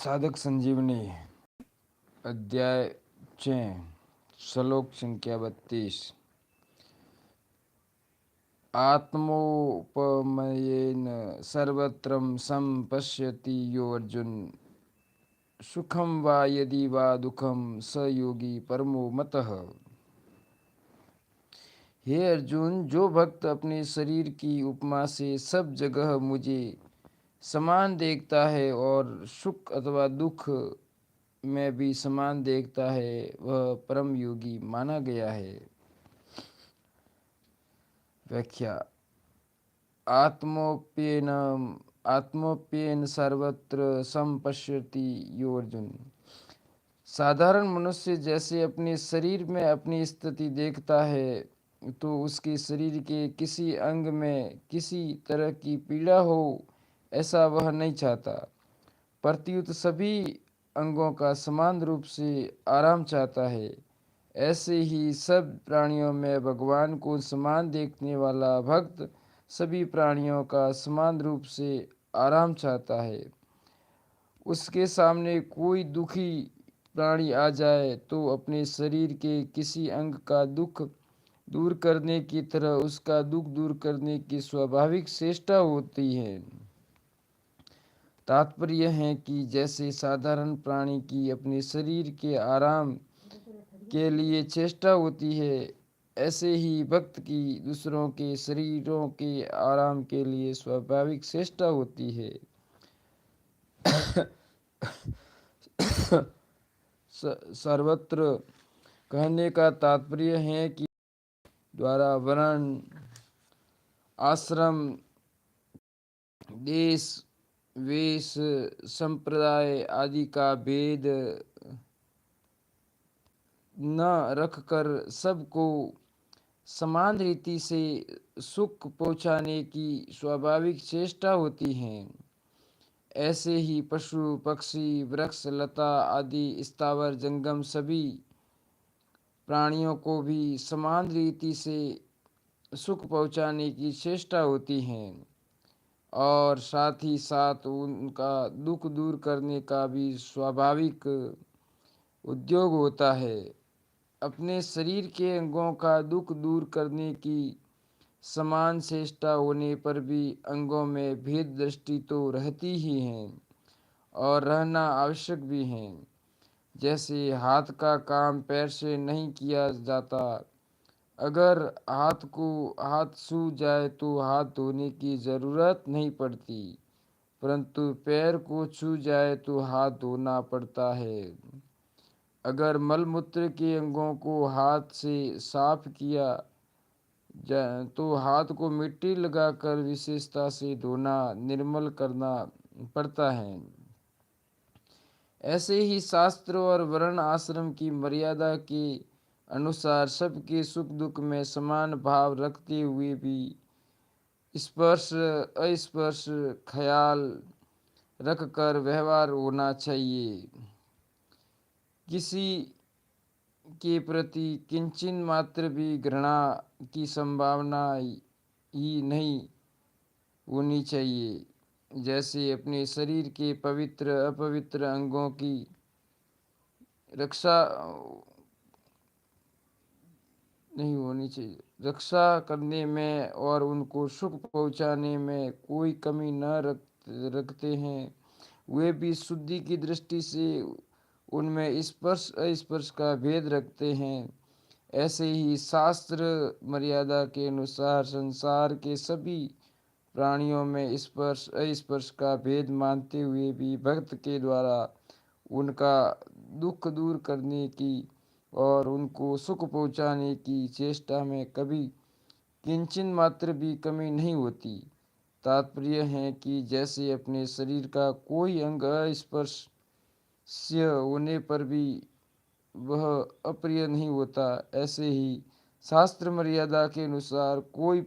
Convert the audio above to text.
साधक संजीवनी अध्याय 6 श्लोक संख्या 32। आत्मोपमयेन सर्वत्र संपश्यति यो अर्जुन, सुखम वा यदि वा दुखम स योगी परमो मतः। हे अर्जुन, जो भक्त अपने शरीर की उपमा से सब जगह मुझे समान देखता है और सुख अथवा दुख में भी समान देखता है, वह परम योगी माना गया है। व्याख्या। आत्मोप्येन सर्वत्र संपश्यति यो अर्जुन। साधारण मनुष्य जैसे अपने शरीर में अपनी स्थिति देखता है, तो उसके शरीर के किसी अंग में किसी तरह की पीड़ा हो, ऐसा वह नहीं चाहता। प्रत्युत सभी अंगों का समान रूप से आराम चाहता है। ऐसे ही सब प्राणियों में भगवान को समान देखने वाला भक्त सभी प्राणियों का समान रूप से आराम चाहता है। उसके सामने कोई दुखी प्राणी आ जाए तो अपने शरीर के किसी अंग का दुख दूर करने की तरह उसका दुख दूर करने की स्वाभाविक चेष्टा होती है। तात्पर्य है कि जैसे साधारण प्राणी की अपने शरीर के आराम के लिए चेष्टा होती है, ऐसे ही भक्त की दूसरों के शरीरों के आराम के लिए स्वाभाविक चेष्टा होती है। सर्वत्र कहने का तात्पर्य है कि द्वारा वर्ण, आश्रम, देश, वेश, संप्रदाय आदि का भेद न रखकर सबको समान रीति से सुख पहुँचाने की स्वाभाविक चेष्टा होती है। ऐसे ही पशु, पक्षी, वृक्ष, लता आदि स्थावर जंगम सभी प्राणियों को भी समान रीति से सुख पहुँचाने की चेष्टा होती है और साथ ही साथ उनका दुख दूर करने का भी स्वाभाविक उद्योग होता है। अपने शरीर के अंगों का दुख दूर करने की समान चेष्टा होने पर भी अंगों में भेद दृष्टि तो रहती ही है और रहना आवश्यक भी है। जैसे हाथ का काम पैर से नहीं किया जाता। अगर हाथ को हाथ सूज जाए तो हाथ धोने की ज़रूरत नहीं पड़ती, परंतु पैर को छू जाए तो हाथ धोना पड़ता है। अगर मलमूत्र के अंगों को हाथ से साफ किया जाए तो हाथ को मिट्टी लगाकर विशेषता से धोना, निर्मल करना पड़ता है। ऐसे ही शास्त्र और वर्ण आश्रम की मर्यादा के अनुसार सबके सुख दुख में समान भाव रखते हुए भी स्पर्श अस्पर्श ख्याल रखकर व्यवहार होना चाहिए। किसी के प्रति किंचित मात्र भी घृणा की संभावना ही नहीं होनी चाहिए। जैसे अपने शरीर के पवित्र अपवित्र अंगों की रक्षा नहीं होनी चाहिए। रक्षा करने में और उनको सुख पहुंचाने में कोई कमी न रखते हैं। वे भी शुद्धि की दृष्टि से उनमें स्पर्श अस्पर्श का भेद रखते हैं। ऐसे ही शास्त्र मर्यादा के अनुसार संसार के सभी प्राणियों में स्पर्श अस्पर्श का भेद मानते हुए भी भक्त के द्वारा उनका दुख दूर करने की और उनको सुख पहुँचाने की चेष्टा में कभी किंचित मात्र भी कमी नहीं होती। तात्पर्य है कि जैसे अपने शरीर का कोई अंग अस्पर्श्य होने पर भी वह अप्रिय नहीं होता, ऐसे ही शास्त्र मर्यादा के अनुसार कोई